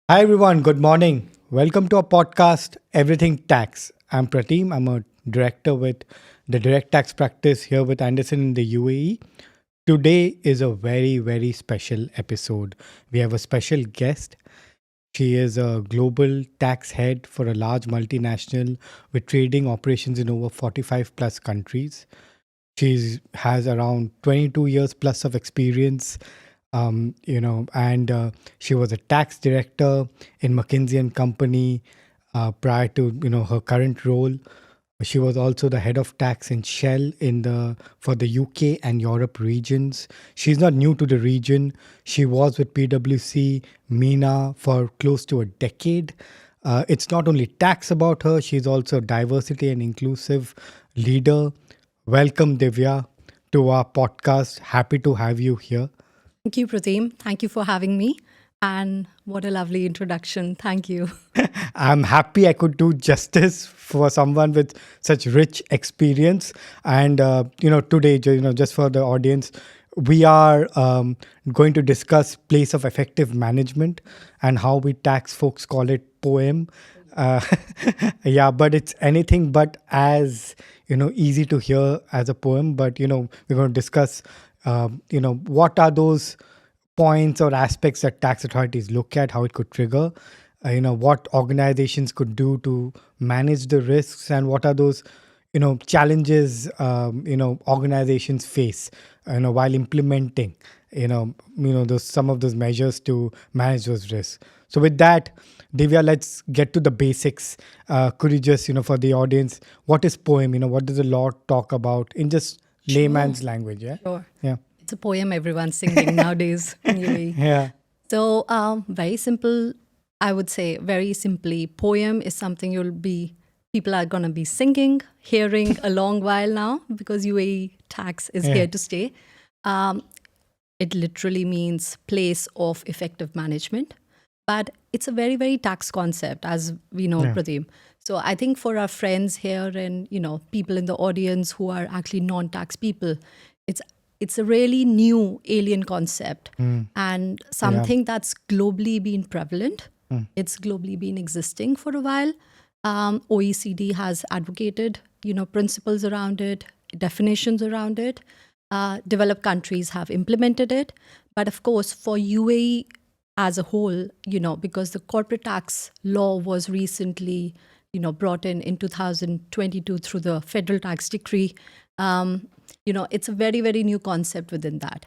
Hi everyone, good morning. Welcome to our podcast, Everything Tax. I'm Pratim. I'm a director with the direct tax practice here with Andersen in the UAE. Today is a very special episode. We have a special guest. She is a global tax head for a large multinational with trading operations in over 45 plus countries. She has around 22 years plus of experience, and she was a tax director in McKinsey and Company prior to her current role. She was also the head of tax in Shell for the UK and Europe regions. She's not new to the region. She was with PwC, MENA for close to a decade. It's not only tax about her, she's also a diversity and inclusive leader. Welcome, Divya, to our podcast. Happy to have you here. Thank you, Pratim. Thank you for having me. And what a lovely introduction. Thank you. I'm happy I could do justice for someone with such rich experience. And today, just for the audience, we are going to discuss place of effective management and how we tax folks call it poem. Uh, yeah, but it's anything but as easy to hear as a poem. But we're going to discuss, what are those points or aspects that tax authorities look at, how it could trigger, what organizations could do to manage the risks, and what are those, challenges, organizations face, while implementing, those some of those measures to manage those risks. So with that, Divya, let's get to the basics. Could you just, for the audience, what is poem? What does the law talk about in just Sure. layman's language? Yeah. Sure. Yeah. It's a poem everyone's singing nowadays in UAE. Yeah. So, very simple, I would say, very simply, poem is something people are going to be singing, hearing a long while now because UAE tax is Yeah. here to stay. Um, it literally means place of effective management. But it's a very tax concept, as we know, Yeah. Pradeep. So I think for our friends here and people in the audience who are actually non-tax people, it's it's a really new alien concept and something that's globally been prevalent. It's globally been existing for a while. OECD has advocated, principles around it, definitions around it. Developed countries have implemented it, but of course, for UAE as a whole, because the corporate tax law was recently, brought in 2022 through the federal tax decree. It's a very new concept within that.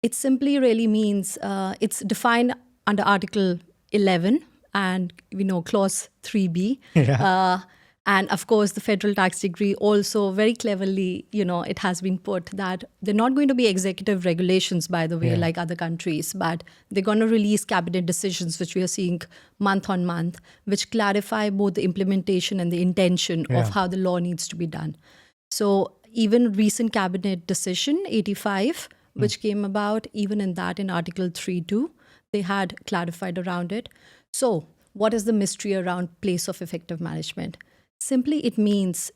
It simply really means it's defined under Article 11 and Clause 3B. Yeah. And of course, the federal tax decree also very cleverly, it has been put that they're not going to be executive regulations, by the way, Yeah. like other countries, but they're going to release cabinet decisions, which we are seeing month on month, which clarify both the implementation and the intention Yeah. of how the law needs to be done. So even recent cabinet decision 85, which came about, even in that in Article 3.2, they had clarified around it. So what is the mystery around place of effective management? Simply, it means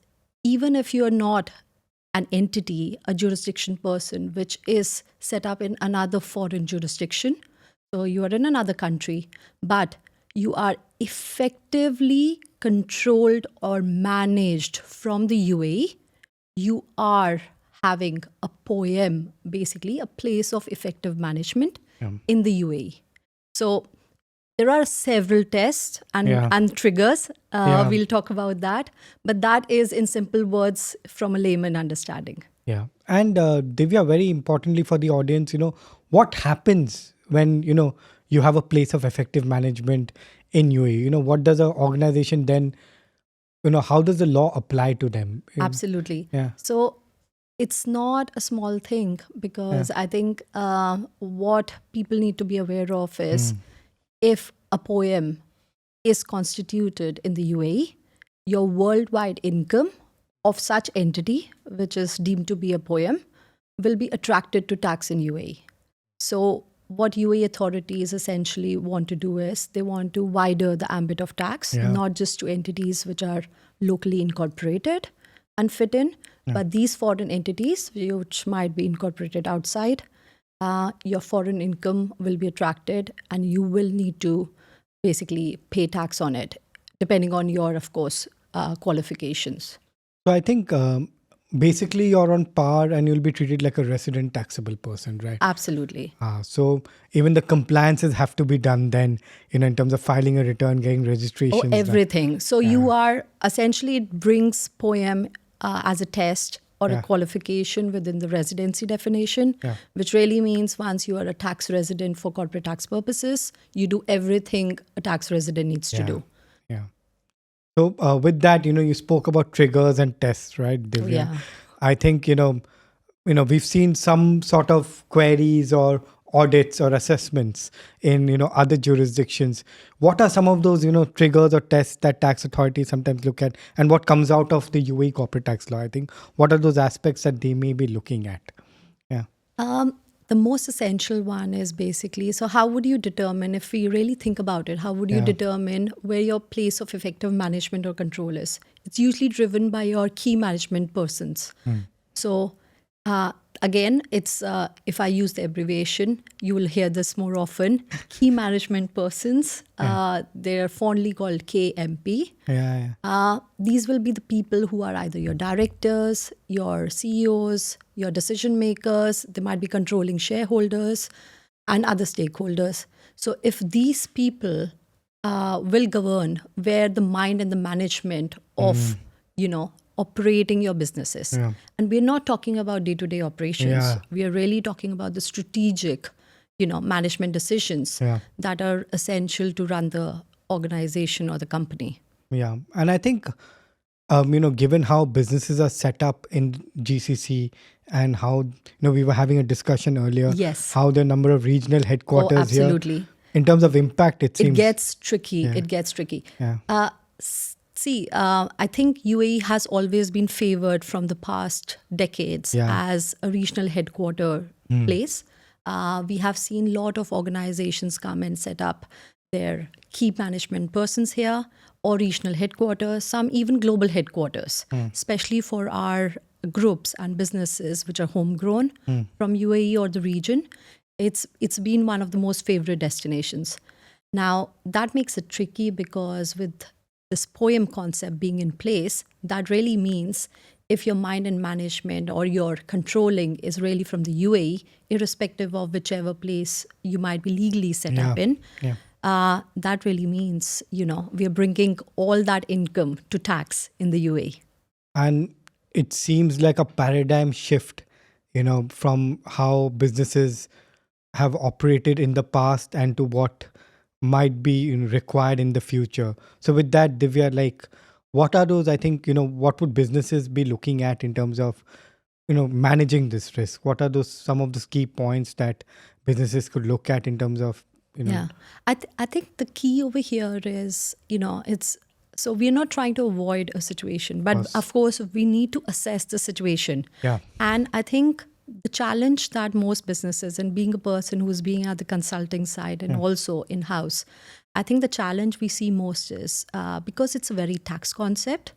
even if you're not an entity, a jurisdiction person, which is set up in another foreign jurisdiction, so you are in another country, but you are effectively controlled or managed from the UAE, you are having a POEM, basically a place of effective management in the UAE. So there are several tests Yeah. and triggers. Yeah. We'll talk about that. But that is in simple words from a layman understanding. Yeah. And Divya, very importantly for the audience, what happens when, you have a place of effective management in UAE? What does an organization then, how does the law apply to them? Absolutely. Yeah. So it's not a small thing because I think what people need to be aware of is if a poem is constituted in the UAE, your worldwide income of such entity, which is deemed to be a poem, will be attracted to tax in UAE. So what UAE authorities essentially want to do is they want to widen the ambit of tax, Yeah. not just to entities which are locally incorporated and fit in, but these foreign entities which might be incorporated outside, your foreign income will be attracted and you will need to basically pay tax on it, depending on your, of course, qualifications. So I think basically you're on par and you'll be treated like a resident taxable person, right? Absolutely. So even the compliances have to be done then, in terms of filing a return, getting Oh, registrations done. everything. So you are essentially, it brings POEM as a test or a qualification within the residency definition, which really means once you are a tax resident for corporate tax purposes, you do everything a tax resident needs to do. Yeah. So with that, you spoke about triggers and tests, right, Divya? Yeah. I think we've seen some sort of queries or audits or assessments in other jurisdictions. What are some of those triggers or tests that tax authorities sometimes look at, and what comes out of the UAE corporate tax law? I think what are those aspects that they may be looking at? Yeah. The most essential one is basically, so how would you determine, if we really think about it, how would you determine where your place of effective management or control is? It's usually driven by your key management persons. So again, it's if I use the abbreviation, you will hear this more often. Key management persons, they're fondly called KMP. These will be the people who are either your directors, your CEOs, your decision makers. They might be controlling shareholders and other stakeholders. So if these people will govern where the mind and the management of, operating your businesses. And we're not talking about day-to-day operations. We are really talking about the strategic, management decisions that are essential to run the organization or the company. Yeah. And I think, given how businesses are set up in GCC and how, we were having a discussion earlier, Yes. how the number of regional headquarters absolutely. here, in terms of impact, it seems. It gets tricky. It gets tricky. I think UAE has always been favored from the past decades as a regional headquarter place. We have seen a lot of organizations come and set up their key management persons here, or regional headquarters, some even global headquarters, especially for our groups and businesses which are homegrown from UAE or the region. It's been one of the most favorite destinations. Now, that makes it tricky because with this POEM concept being in place, that really means if your mind and management or your controlling is really from the UAE, irrespective of whichever place you might be legally set up in, that really means, we are bringing all that income to tax in the UAE. And it seems like a paradigm shift, from how businesses have operated in the past and to what might be required in the future. So with that, Divya, what are those, I think, what would businesses be looking at in terms of, managing this risk? What are some of the key points that businesses could look at in terms of, Yeah, I think the key over here is, so we're not trying to avoid a situation, but of course we need to assess the situation. And I think the challenge that most businesses, and being a person who's being at the consulting side and also in-house, I think the challenge we see most is because it's a very tax concept.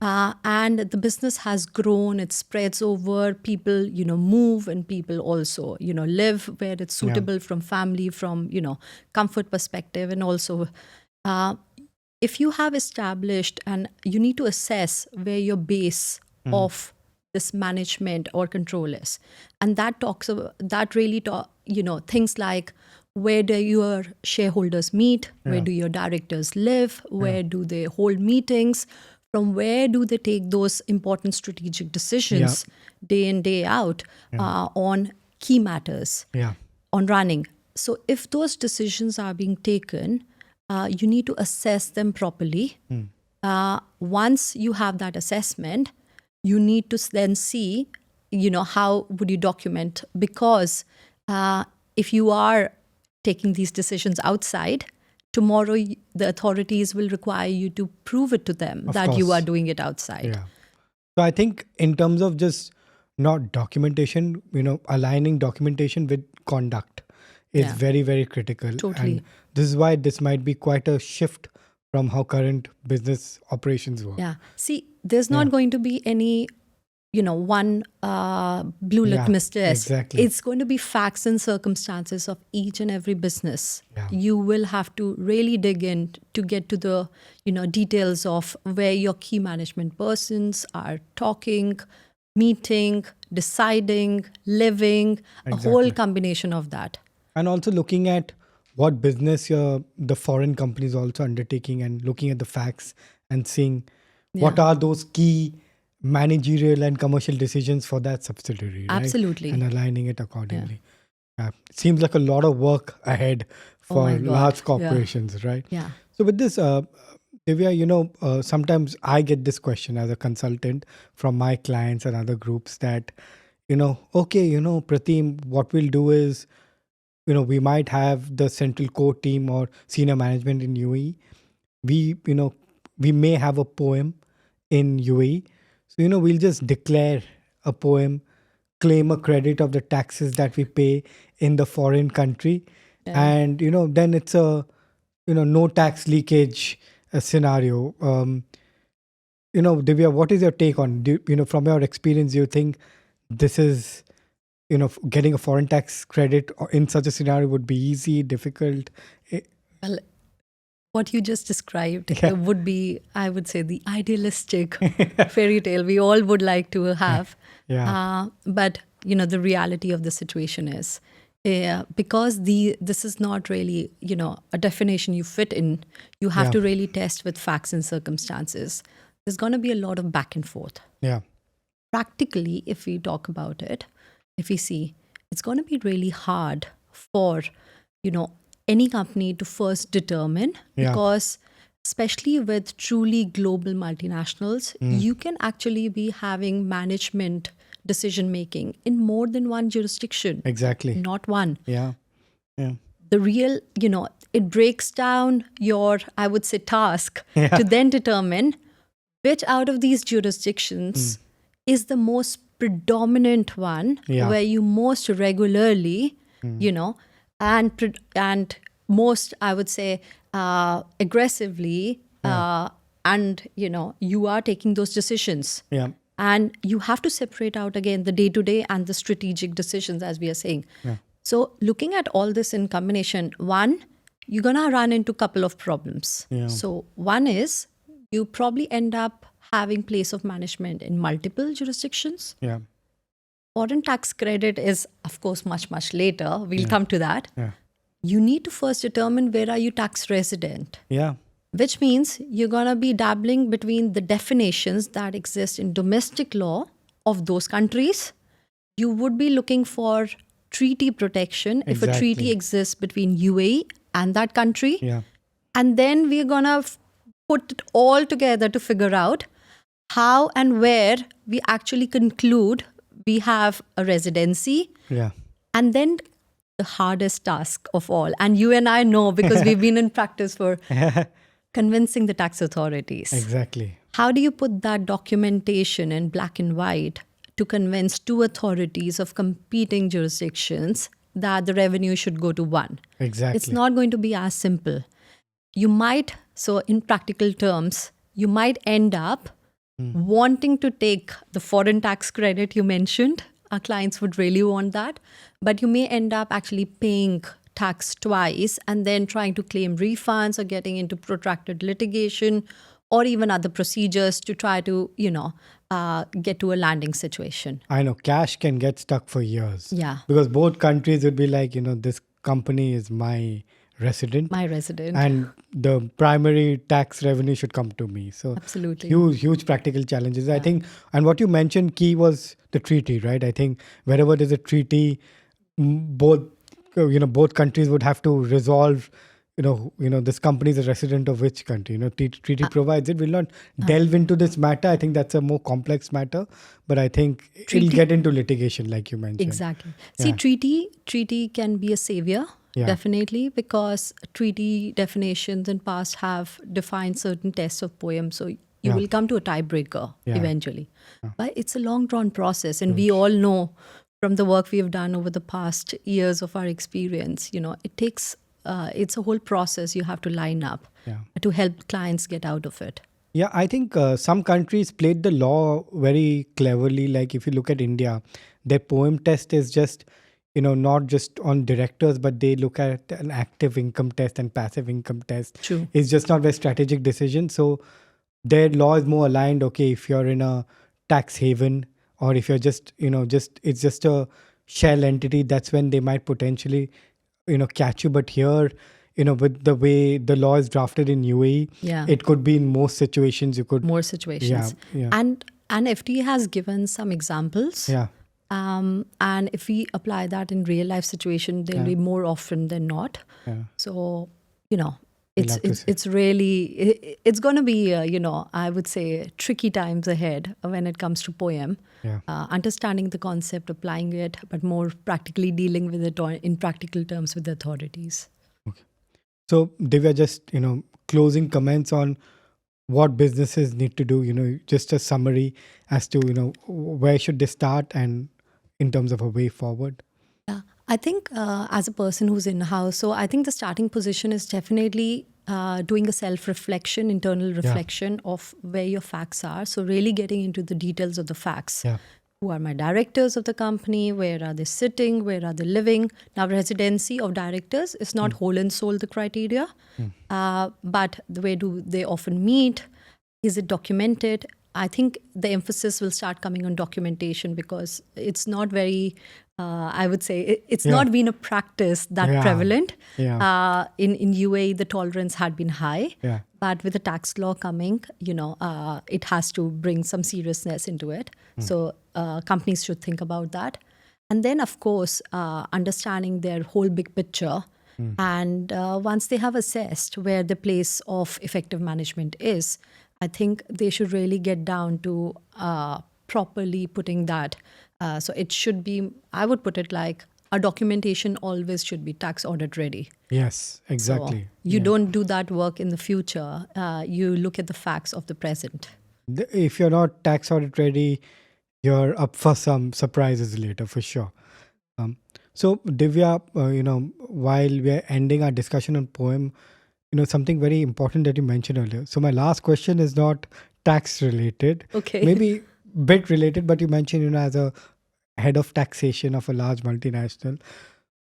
And the business has grown, it spreads over, people, move, and people also, live where it's suitable from family, from, comfort perspective. And also, if you have established, and you need to assess where your base of this management or control is. And that really things like, where do your shareholders meet? Where do your directors live? Where do they hold meetings? From where do they take those important strategic decisions day in, day out on key matters, on running? So if those decisions are being taken, you need to assess them properly. Once you have that assessment, you need to then see, how would you document? Because if you are taking these decisions outside, tomorrow the authorities will require you to prove it to them that you are doing it outside. So I think in terms of just not documentation, aligning documentation with conduct is very, very critical. Totally. And this is why this might be quite a shift from how current business operations work. See, there's not going to be any one blue Yeah, litmus test. exactly. It's going to be facts and circumstances of each and every business. Yeah. You will have to really dig in to get to the details of where your key management persons are talking, meeting, deciding, living, a whole Exactly. combination of that. And also looking at what business the foreign companies also undertaking, and looking at the facts and seeing what Yeah. are those key managerial and commercial decisions for that subsidiary, right? Absolutely. And aligning it accordingly. It seems like a lot of work ahead Oh for my God. large Yeah. corporations, right? Yeah. So with this, Divya, sometimes I get this question as a consultant from my clients and other groups that, okay, Pratim, what we'll do is, we might have the central core team or senior management in UAE. We, we may have a poem in UAE. So, we'll just declare a poem, claim a credit of the taxes that we pay in the foreign country. Yeah. And, then it's a, no tax leakage scenario. Divya, what is your take on, from your experience, do you think this is, getting a foreign tax credit in such a scenario would be easy, difficult? Eh, Well, what you just described Yeah. would be, I would say, the idealistic fairy tale we all would like to have. Yeah. But the reality of the situation is, because this is not really a definition you fit in. You have Yeah. to really test with facts and circumstances. There's going to be a lot of back and forth. Yeah. Practically, if we talk about it, if we see, it's going to be really hard for any company to first determine, Yeah. because especially with truly global multinationals, you can actually be having management decision making in more than one jurisdiction, Exactly. not one. Yeah. Yeah. The real, it breaks down your, I would say, task Yeah. to then determine which out of these jurisdictions is the most predominant one, Yeah. where you most regularly, and most, I would say, aggressively, and you are taking those decisions. Yeah. And you have to separate out again the day to day and the strategic decisions, as we are saying. Yeah. So, looking at all this in combination, one, you're going to run into a couple of problems. Yeah. So, one is you probably end up having place of management in multiple jurisdictions. Yeah. Foreign tax credit is, of course, much, much later. We'll come to that. Yeah. You need to first determine where are you tax resident, Yeah. which means you're going to be dabbling between the definitions that exist in domestic law of those countries. You would be looking for treaty protection if a treaty Exactly. exists between UAE and that country. Yeah. And then we're going to put it all together to figure out how and where we actually conclude we have a residency. Yeah. And then the hardest task of all, and you and I know because we've been in practice for convincing the tax authorities. Exactly. How do you put that documentation in black and white to convince two authorities of competing jurisdictions that the revenue should go to one? Exactly. It's not going to be as simple. You might, so in practical terms, you might end up wanting to take the foreign tax credit you mentioned. Our clients would really want that. But you may end up actually paying tax twice and then trying to claim refunds or getting into protracted litigation or even other procedures to try to, get to a landing situation. I know cash can get stuck for years. Yeah. Because both countries would be like, this company is my resident. My resident. And the primary tax revenue should come to me. So Absolutely. huge practical challenges. I think, and what you mentioned key was the treaty, right? I think wherever there's a treaty, both countries would have to resolve. This company is a resident of which country? Treaty provides it. We'll not delve into this matter. I think that's a more complex matter, but I think it'll get into litigation, like you mentioned. Exactly. See, treaty can be a savior. Yeah. Definitely, because treaty definitions in past have defined certain tests of poems. So you will come to a tiebreaker eventually. But it's a long drawn process. And we all know from the work we have done over the past years of our experience, it takes, it's a whole process you have to line up to help clients get out of it. Yeah, I think some countries played the law very cleverly. Like if you look at India, their poem test is just, not just on directors, but they look at an active income test and passive income test. True. It's just not very strategic decision. So their law is more aligned. Okay, if you're in a tax haven, or if you're just, just it's just a shell entity, that's when they might potentially, catch you. But here, with the way the law is drafted in UAE, Yeah. it could be in most situations you could. More Yeah, situations. yeah, And FD has given some examples. yeah, And if we apply that in real life situation, they'll Yeah. be more often than not. yeah. So, We'll it's have to it's see. it's really it's going to be I would say tricky times ahead when it comes to poem. Yeah. Understanding the concept, applying it, but more practically dealing with it in practical terms with the authorities. So Divya, just closing comments on what businesses need to do. Just a summary as to where should they start and in terms of a way forward. Yeah, I think as a person who's in house, so I think the starting position is definitely doing a self reflection, internal reflection of where your facts are. So, really getting into the details of the facts. Yeah. Who are my directors of the company? Where are they sitting? Where are they living? Now, residency of directors is not whole and sole the criteria, but the way do they often meet? Is it documented? I think the emphasis will start coming on documentation because it's not very, I would say, it's not been a practice that Yeah. prevalent. Yeah. In UAE, the tolerance had been high. Yeah. But with the tax law coming, it has to bring some seriousness into it. So companies should think about that. And then, of course, understanding their whole big picture. And once they have assessed where the place of effective management is, I think they should really get down to properly putting that. So it should be, I would put it like, our documentation always should be tax audit ready. Yes, So exactly. you don't do that work in the future. You look at the facts of the present. If you're not tax audit ready, you're up for some surprises later for sure. So Divya, while we're ending our discussion on poem, something very important that you mentioned earlier. So my last question is not tax related, Okay. maybe bit related, but you mentioned, as a head of taxation of a large multinational,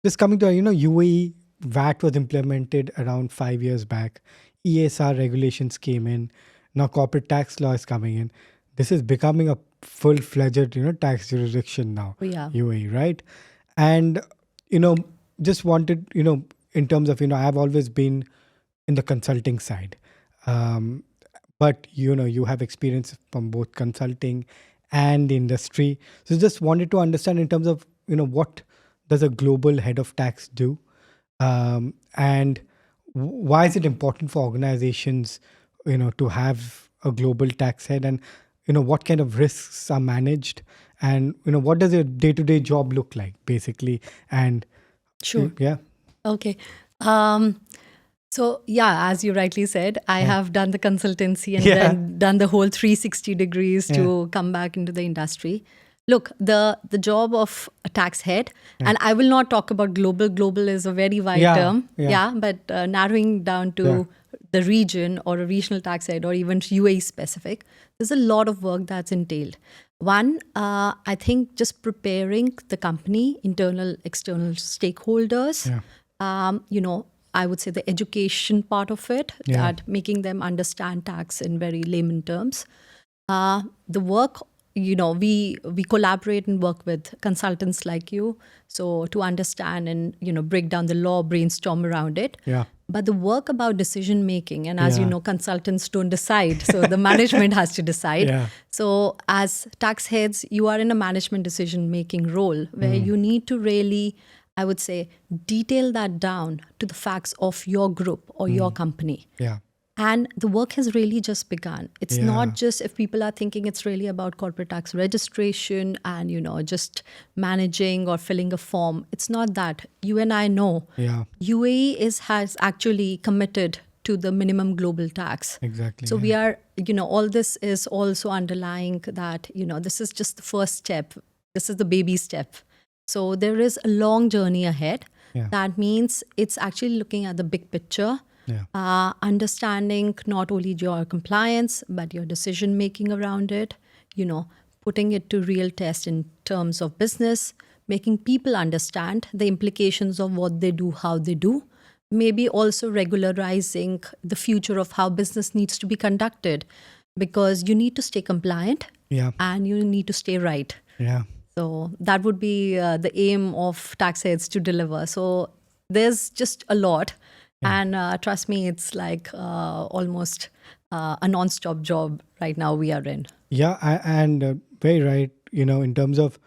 just coming to, UAE, VAT was implemented around 5 years back. ESR regulations came in. Now corporate tax law is coming in. This is becoming a full-fledged, tax jurisdiction now, Yeah. UAE, right? And, just wanted, in terms of, I've always been in the consulting side. But, you have experience from both consulting and the industry. So just wanted to understand in terms of, what does a global head of tax do? And why is it important for organizations, to have a global tax head, and, what kind of risks are managed, and, what does a day-to-day job look like basically? And Sure. yeah. Okay. So yeah, as you rightly said, I have done the consultancy and Yeah. then done the whole 360 degrees to come back into the industry. Look, the job of a tax head, and I will not talk about global. Global is a very wide Yeah, term. yeah. Yeah, but narrowing down to the region or a regional tax head or even UAE specific, there's a lot of work that's entailed. One, I think just preparing the company, internal, external stakeholders. I would say the education part of it, that making them understand tax in very layman terms. The work, we collaborate and work with consultants like you, so to understand and break down the law, brainstorm around it. Yeah. But the work about decision making, and as you Yeah. know, consultants don't decide, so the management has to decide. Yeah. So as tax heads, you are in a management decision making role where you need to really, I would say, detail that down to the facts of your group or your company. Yeah. And the work has really just begun. It's Yeah. not just if people are thinking it's really about corporate tax registration and, just managing or filling a form. It's not that. You and I know Yeah. UAE has actually committed to the minimum global tax. Exactly. So yeah. we are, all this is also underlying that, this is just the first step. This is the baby step. So there is a long journey ahead. Yeah. That means it's actually looking at the big picture. Yeah. Understanding not only your compliance, but your decision making around it, putting it to real test in terms of business, making people understand the implications of what they do, how they do, maybe also regularizing the future of how business needs to be conducted, because you need to stay compliant Yeah. and you need to stay right. Yeah. So that would be the aim of tax heads to deliver. So there's just a lot. And trust me, it's like almost a non-stop job right now we are in. Yeah, and very right. In terms of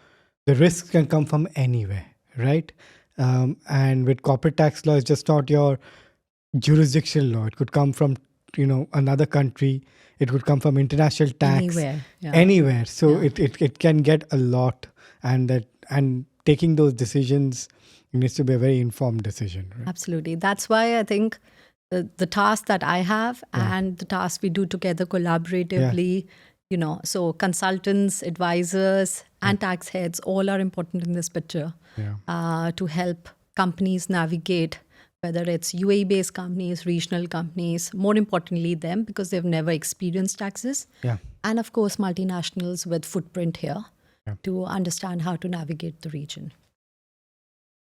the risks can come from anywhere, right? And with corporate tax law, it's just not your jurisdictional law. It could come from another country. It could come from international tax, Anywhere. Yeah. anywhere. So Yeah. it can get a lot, and taking those decisions needs to be a very informed decision. Right? Absolutely. That's why I think the task that I have and the task we do together collaboratively, so consultants, advisors, and tax heads all are important in this picture to help companies navigate, whether it's UAE based companies, regional companies, more importantly, them because they've never experienced taxes. Yeah. And of course, multinationals with footprint here Yeah. to understand how to navigate the region.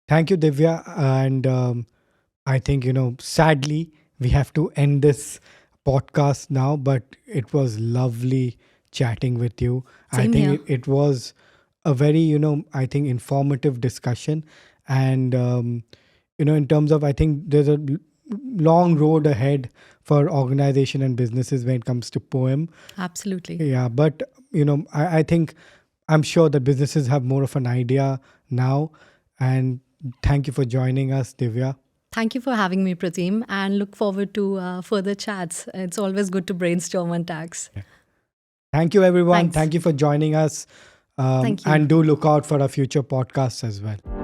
Thank you, Divya. And I think, sadly, we have to end this podcast now, but it was lovely chatting with you. I Same think here. it was a very, I think, informative discussion. And, in terms of, I think there's a long road ahead for organization and businesses when it comes to POEM. Absolutely. Yeah, but, I think I'm sure that businesses have more of an idea now. And thank you for joining us, Divya. Thank you for having me, Pratim, and look forward to further chats. It's always good to brainstorm on tax. Thank you, everyone. Thanks. Thank you for joining us. Thank you. And do look out for our future podcasts as well.